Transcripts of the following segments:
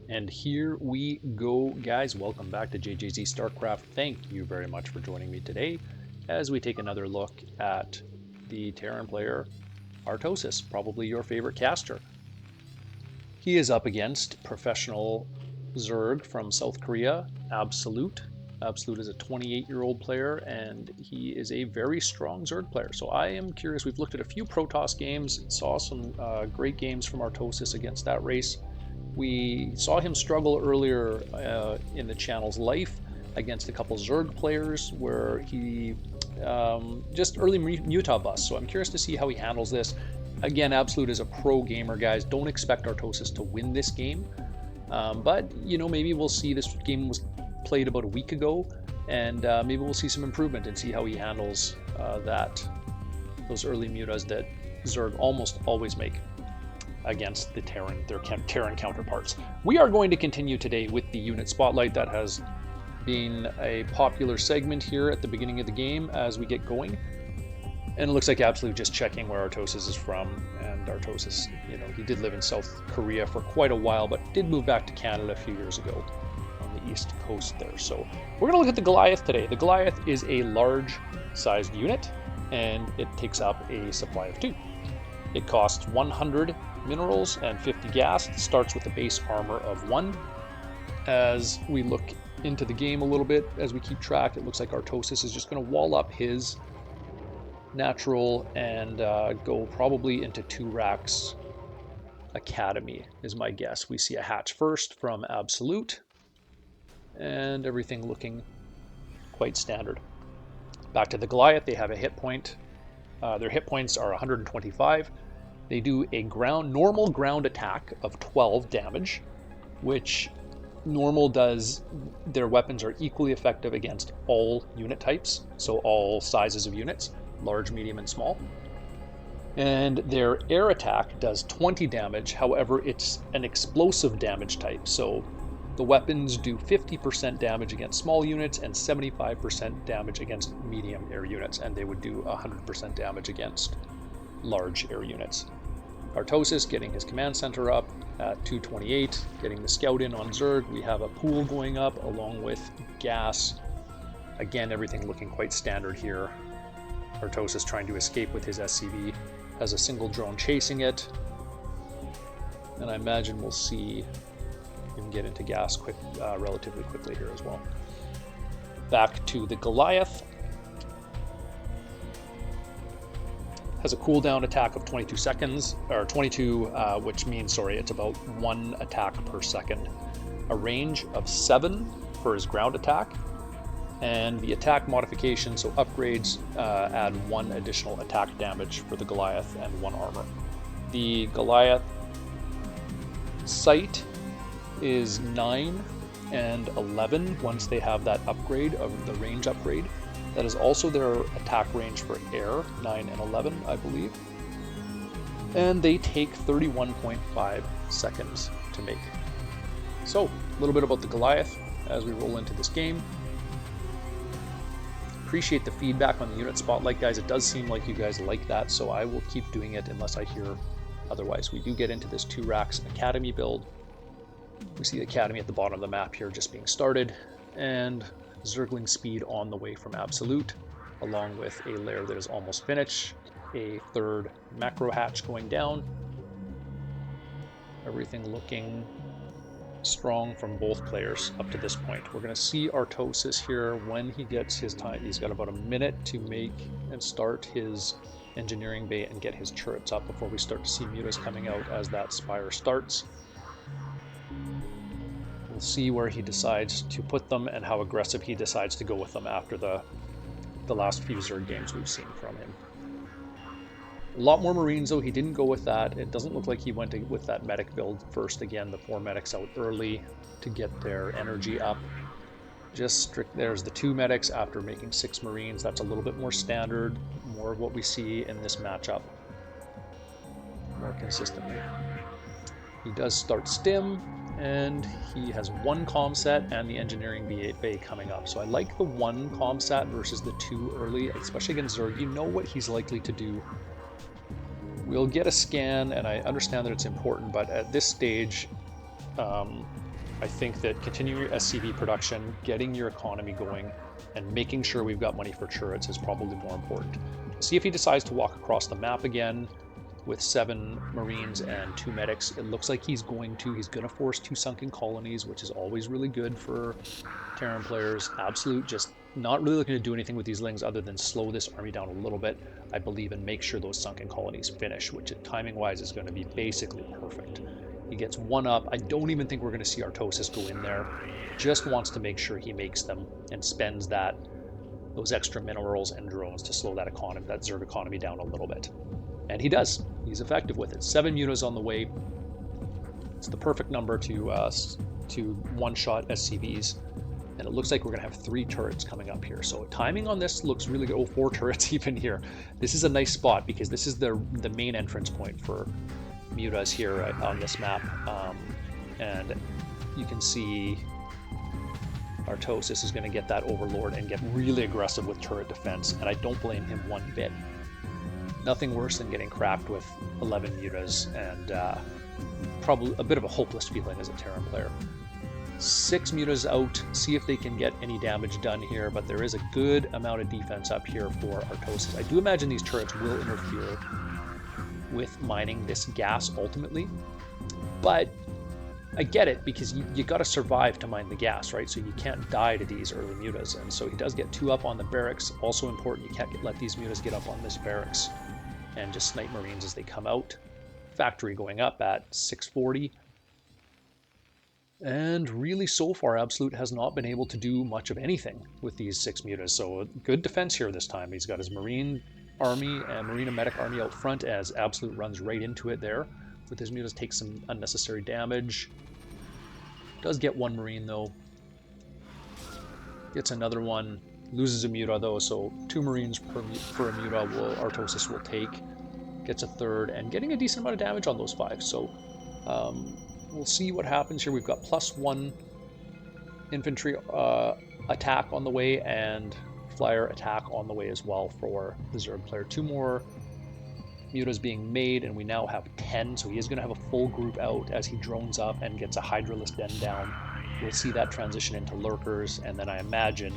And here we go, guys. Welcome back to JJZ Starcraft. Thank you very much for joining me today as we take another look at the Terran player Artosis, probably your favorite caster. He is up against professional Zerg from South Korea, Absolute. Absolute is a 28-year-old player, and he is a very strong Zerg player. So I am curious. We've looked at a few Protoss games, saw some great games from Artosis against that race. We saw him struggle earlier in the channel's life against a couple Zerg players where he just early Muta bust. So I'm curious to see how he handles this. Again, Absolute is a pro gamer, guys. Don't expect Artosis to win this game. But, you know, maybe we'll see. This game was played about a week ago, and maybe we'll see some improvement and see how he handles those early Mutas that Zerg almost always make against their Terran counterparts. We are going to continue today with the unit spotlight. That has been a popular segment here at the beginning of the game as we get going. And it looks like Absolute just checking where Artosis is from. And Artosis, you know, he did live in South Korea for quite a while, but did move back to Canada a few years ago on the east coast there. So we're going to look at the Goliath today. The Goliath is a large-sized unit, and it takes up a supply of 2. It costs 100 minerals and 50 gas. It starts with a base armor of 1. As we look into the game a little bit, as we keep track, it looks like Artosis is just going to wall up his natural and go probably into 2 racks Academy is my guess. We see a hatch first from Absolute, and everything looking quite standard. Back to the Goliath, they have a hit point. Their hit points are 125. They do a normal ground attack of 12 damage, which normal does, their weapons are equally effective against all unit types, so all sizes of units, large, medium, and small. And their air attack does 20 damage, however, it's an explosive damage type, so the weapons do 50% damage against small units and 75% damage against medium air units, and they would do 100% damage against large air units. Artosis getting his command center up at 228, getting the scout in on Zerg. We have a pool going up along with gas. Again, everything looking quite standard here. Artosis trying to escape with his SCV, has a single drone chasing it. And I imagine we'll see him get into gas relatively quickly here as well. Back to the Goliath. Has a cooldown attack of 22 seconds, or 22, which means, sorry, it's about 1 attack per second. A range of 7 for his ground attack, and the attack modification, so upgrades, add 1 additional attack damage for the Goliath and 1 armor. The Goliath sight is 9 and 11 once they have that upgrade of the range upgrade. That is also their attack range for air, 9 and 11, I believe. And they take 31.5 seconds to make. So, a little bit about the Goliath as we roll into this game. Appreciate the feedback on the unit spotlight, guys. It does seem like you guys like that, so I will keep doing it unless I hear otherwise. We do get into this 2 racks Academy build. We see the Academy at the bottom of the map here just being started, and Zergling speed on the way from Absolute, along with a lair that is almost finished, a 3rd macro hatch going down. Everything looking strong from both players up to this point. We're going to see Artosis here when he gets his time. He's got about a minute to make and start his engineering bay and get his turrets up before we start to see Mutas coming out as that spire starts. We'll see where he decides to put them and how aggressive he decides to go with them after the last few Zerg games we've seen from him. A lot more Marines, though. He didn't go with that. It doesn't look like he went with that medic build first. Again, the 4 medics out early to get their energy up. Just strict. There's the 2 medics after making 6 Marines. That's a little bit more standard, more of what we see in this matchup more consistently. He does start stim, and he has 1 comm set and the engineering bay coming up. So I like the 1 comm set versus the 2 early, especially against Zerg. You know what he's likely to do. We'll get a scan, and I understand that it's important, but at this stage, I think that continuing your SCV production, getting your economy going, and making sure we've got money for turrets is probably more important. See if he decides to walk across the map again with 7 Marines and 2 medics. It looks like he's going to. He's going to force 2 sunken colonies, which is always really good for Terran players. Absolute, just not really looking to do anything with these Lings other than slow this army down a little bit, I believe, and make sure those sunken colonies finish, which timing-wise is going to be basically perfect. He gets 1 up. I don't even think we're going to see Artosis go in there. Just wants to make sure he makes them and spends those extra minerals and drones to slow that Zerg economy down a little bit. And he does. He's effective with it. 7 mutas on the way. It's the perfect number to one-shot SCVs. And it looks like we're going to have 3 turrets coming up here. So timing on this looks really good. Oh, 4 turrets even here. This is a nice spot because this is the main entrance point for mutas here on this map. And you can see Artosis is going to get that Overlord and get really aggressive with turret defense. And I don't blame him one bit. Nothing worse than getting cracked with 11 mutas and probably a bit of a hopeless feeling as a Terran player. 6 mutas out, see if they can get any damage done here, but there is a good amount of defense up here for Artosis. I do imagine these turrets will interfere with mining this gas ultimately, but I get it because you got to survive to mine the gas, right? So you can't die to these early mutas, and so he does get 2 up on the barracks. Also important, you can't let these mutas get up on this barracks and just snipe Marines as they come out. Factory going up at 640. And really, so far, Absolute has not been able to do much of anything with these 6 mutas. So good defense here this time. He's got his Marine army and Marine and Medic army out front as Absolute runs right into it there. With his mutas, takes some unnecessary damage. Does get 1 Marine though. Gets another one. Loses a muta though, so 2 Marines per muta Artosis will take. Gets a 3rd and getting a decent amount of damage on those 5. So we'll see what happens here. We've got +1 infantry attack on the way and flyer attack on the way as well for the Zerg player. 2 more mutas being made, and we now have 10, so he is going to have a full group out as he drones up and gets a Hydralisk den down. We'll see that transition into lurkers, and then I imagine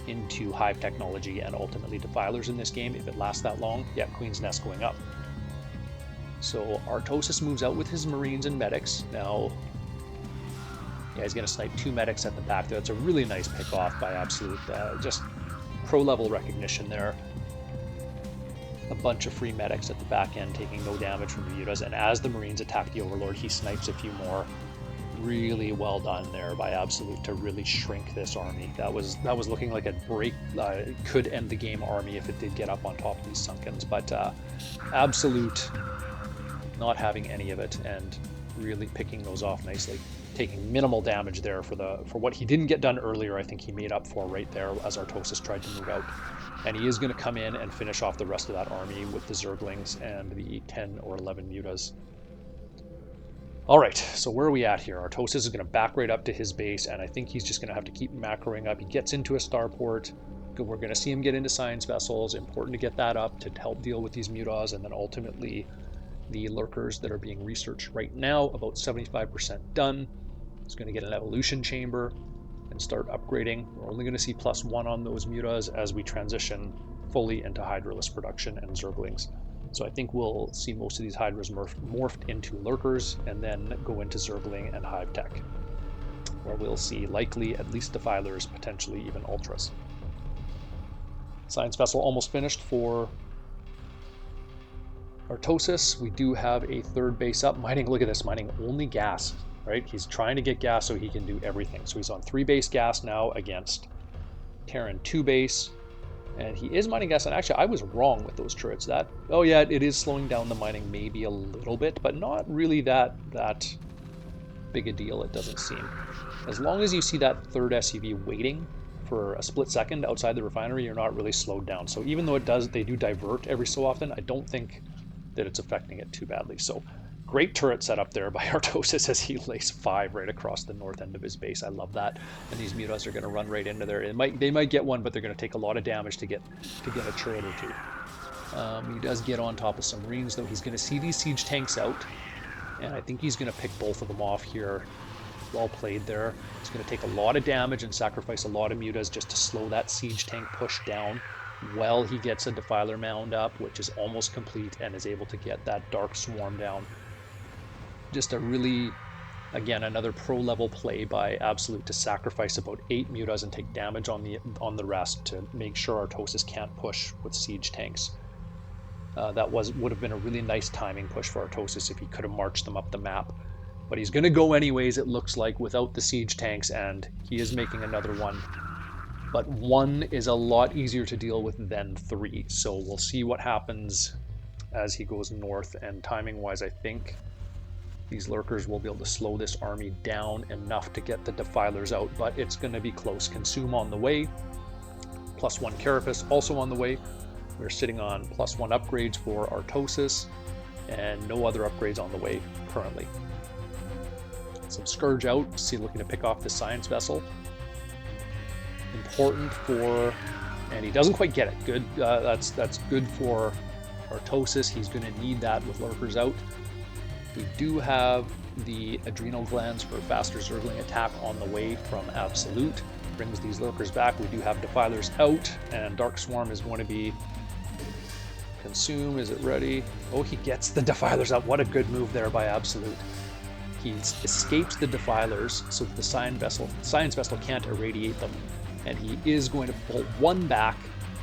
into hive technology and ultimately defilers in this game if it lasts that long. Yeah, Queen's Nest going up. So Artosis moves out with his Marines and medics. Now, yeah, he's going to snipe 2 medics at the back there. That's a really nice pick off by Absolute. Just pro-level recognition there. A bunch of free medics at the back end taking no damage from the mutas. And as the Marines attack the Overlord, he snipes a few more. Really well done there by Absolute to really shrink this army. That was looking like a break, could end the game army if it did get up on top of these Sunkens. But Absolute not having any of it and really picking those off nicely. Taking minimal damage there for what he didn't get done earlier. I think he made up for right there as Artosis tried to move out. And he is going to come in and finish off the rest of that army with the Zerglings and the 10 or 11 mutas. Alright, so where are we at here? Artosis is going to back right up to his base, and I think he's just going to have to keep macroing up. He gets into a starport. We're going to see him get into science vessels. Important to get that up to help deal with these mutas, and then ultimately the lurkers that are being researched right now, about 75% done. He's going to get an evolution chamber and start upgrading. We're only going to see +1 on those mutas as we transition fully into Hydralisk production and Zerglings. So I think we'll see most of these Hydras morphed into lurkers and then go into Zergling and Hive Tech, where we'll see likely at least defilers, potentially even ultras. Science vessel almost finished for Artosis. We do have a 3rd base up. Mining, look at this, mining only gas, right? He's trying to get gas so he can do everything. So he's on 3 base gas now against Terran 2 base. And he is mining gas, and actually I was wrong with those turrets. Oh yeah, it is slowing down the mining maybe a little bit, but not really that big a deal, it doesn't seem. As long as you see that 3rd SCV waiting for a split second outside the refinery, you're not really slowed down. So even though they do divert every so often, I don't think that it's affecting it too badly. So great turret set up there by Artosis as he lays 5 right across the north end of his base. I love that. And these mutas are going to run right into there. They might get one, but they're going to take a lot of damage to get a turret or 2. He does get on top of some Marines, though. He's going to see these siege tanks out, and I think he's going to pick both of them off here Well played there. He's going to take a lot of damage and sacrifice a lot of mutas just to slow that siege tank push down while he gets a Defiler mound up, which is almost complete, and is able to get that Dark Swarm down. Just a really, again, another pro-level play by Absolute to sacrifice about 8 mutas and take damage on the rest to make sure Artosis can't push with siege tanks. That would have been a really nice timing push for Artosis if he could have marched them up the map. But he's going to go anyways, it looks like, without the siege tanks, and he is making another one. But 1 is a lot easier to deal with than 3, so we'll see what happens as he goes north. And timing-wise, I think these lurkers will be able to slow this army down enough to get the Defilers out, but it's going to be close. Consume on the way, +1 Carapace also on the way. We're sitting on +1 upgrades for Artosis, and no other upgrades on the way currently. Some Scourge out, see, looking to pick off the Science Vessel. Important for, and he doesn't quite get it. Good, that's good for Artosis. He's going to need that with lurkers out. We do have the Adrenal Glands for faster Zergling attack on the way from Absolute. Brings these lurkers back. We do have Defilers out, and Dark Swarm is going to be consume. Is it ready? Oh, he gets the Defilers out. What a good move there by Absolute. He escapes the Defilers so that the Science Vessel can't irradiate them, and he is going to pull 1 back,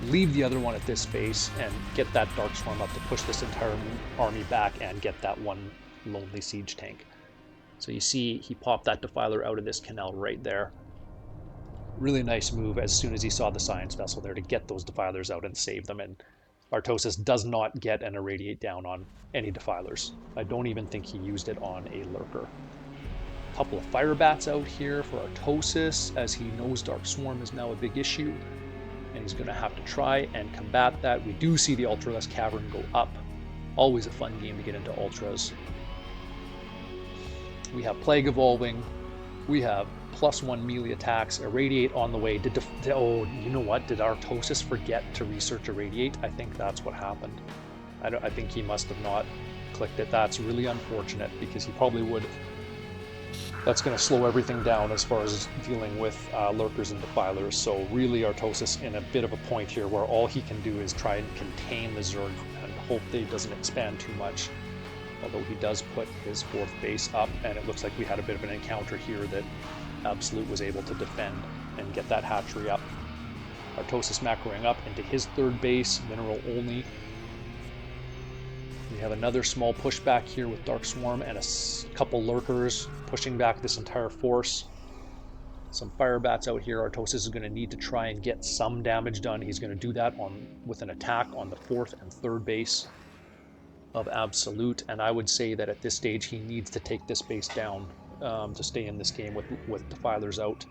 leave the other one at this space, and get that Dark Swarm up to push this entire army back and get that 1 lonely siege tank. So you see he popped that Defiler out of this canal right there. Really nice move as soon as he saw the Science Vessel there to get those Defilers out and save them, and Artosis does not get an Irradiate down on any Defilers. I don't even think he used it on a lurker. A couple of Fire Bats out here for Artosis, as he knows Dark Swarm is now a big issue, and he's going to have to try and combat that. We do see the Ultralisk Cavern go up. Always a fun game to get into Ultras. We have Plague Evolving. We have +1 melee attacks, Irradiate on the way. Oh, you know what? Did Artosis forget to research Irradiate? I think that's what happened. I think he must have not clicked it. That's really unfortunate, because he probably would. That's going to slow everything down as far as dealing with lurkers and Defilers. So really Artosis in a bit of a point here where all he can do is try and contain the Zerg and hope that he doesn't expand too much. Although he does put his 4th base up, and it looks like we had a bit of an encounter here that Absolute was able to defend and get that hatchery up. Artosis macroing up into his 3rd base, mineral only. We have another small pushback here with Dark Swarm and a couple lurkers pushing back this entire force. Some Fire Bats out here. Artosis is going to need to try and get some damage done. He's going to do that with an attack on the 4th and 3rd base of Absolute, and I would say that at this stage he needs to take this base down to stay in this game with Defilers out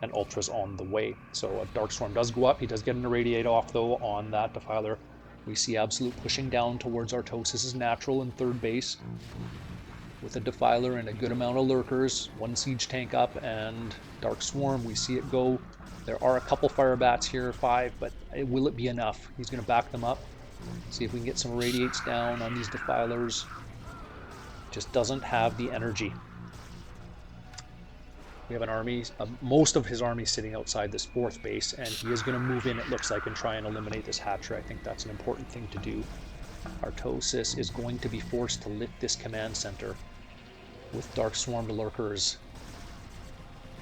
and Ultras on the way. So a Dark Swarm does go up. He does get an Irradiate off though on that Defiler. We see Absolute pushing down towards Artosis' natural in 3rd base with a Defiler and a good amount of lurkers. 1 siege tank up and Dark Swarm. We see it go. There are a couple Fire Bats here, 5, but will it be enough? He's going to back them up. See if we can get some Irradiates down on these Defilers. Just doesn't have the energy. We have an army, most of his army sitting outside this 4th base, and he is going to move in, it looks like, and try and eliminate this hatchery. I think that's an important thing to do. Artosis is going to be forced to lift this command center with Dark Swarm lurkers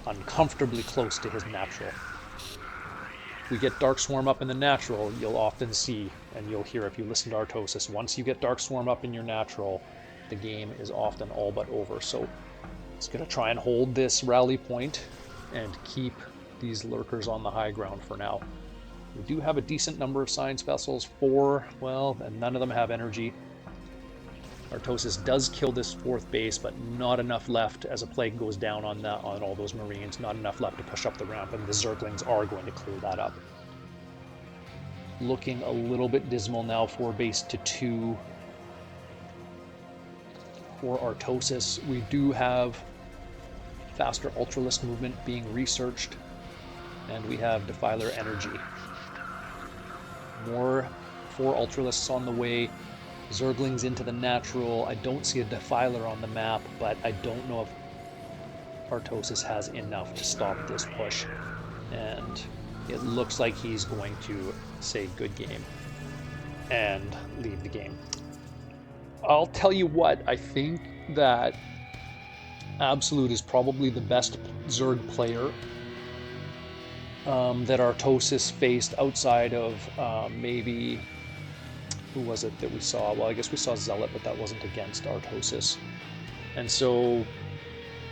uncomfortably close to his natural. If we get Dark Swarm up in the natural, you'll often see, and you'll hear if you listen to Artosis, once you get Dark Swarm up in your natural, the game is often all but over. So it's going to try and hold this rally point and keep these lurkers on the high ground for now. We do have a decent number of Science Vessels, 4, well, and none of them have energy. Artosis does kill this 4th base, but not enough left as a plague goes down on all those Marines. Not enough left to push up the ramp, and the Zerglings are going to clear that up. Looking a little bit dismal now, 4 base to 2 for Artosis. We do have faster Ultralisk movement being researched, and we have Defiler energy. More 4 Ultralisks on the way. Zerglings into the natural. I don't see a Defiler on the map, but I don't know if Artosis has enough to stop this push. And it looks like he's going to say good game and leave the game. I'll tell you what, I think that Absolute is probably the best Zerg player that Artosis faced outside of maybe, who was it that we saw? Well, I guess we saw Zealot, but that wasn't against Artosis. And so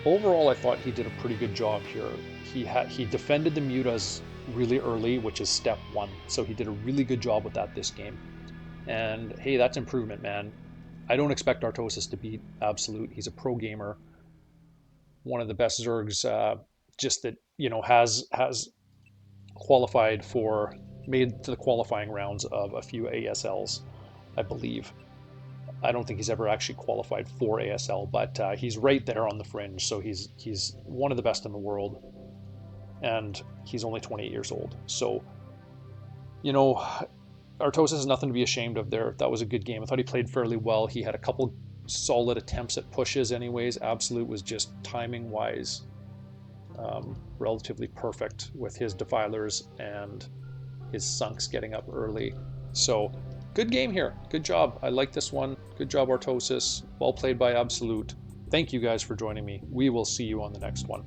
overall, I thought he did a pretty good job here. He defended the Mutas really early, which is step one. So he did a really good job with that this game. And hey, that's improvement, man. I don't expect Artosis to beat Absolute. He's a pro gamer, one of the best Zergs, just that, you know, has qualified for, made to the qualifying rounds of a few ASLs, I believe. I don't think he's ever actually qualified for ASL, but he's right there on the fringe. So he's one of the best in the world, and he's only 28 years old. So, you know, Artosis is nothing to be ashamed of there. That was a good game. I thought he played fairly well. He had a couple solid attempts at pushes anyways. Absolute was just timing-wise relatively perfect with his defilers and his sunks getting up early. So, good game here. Good job. I like this one. Good job, Artosis. Well played by Absolute. Thank you guys for joining me. We will see you on the next one.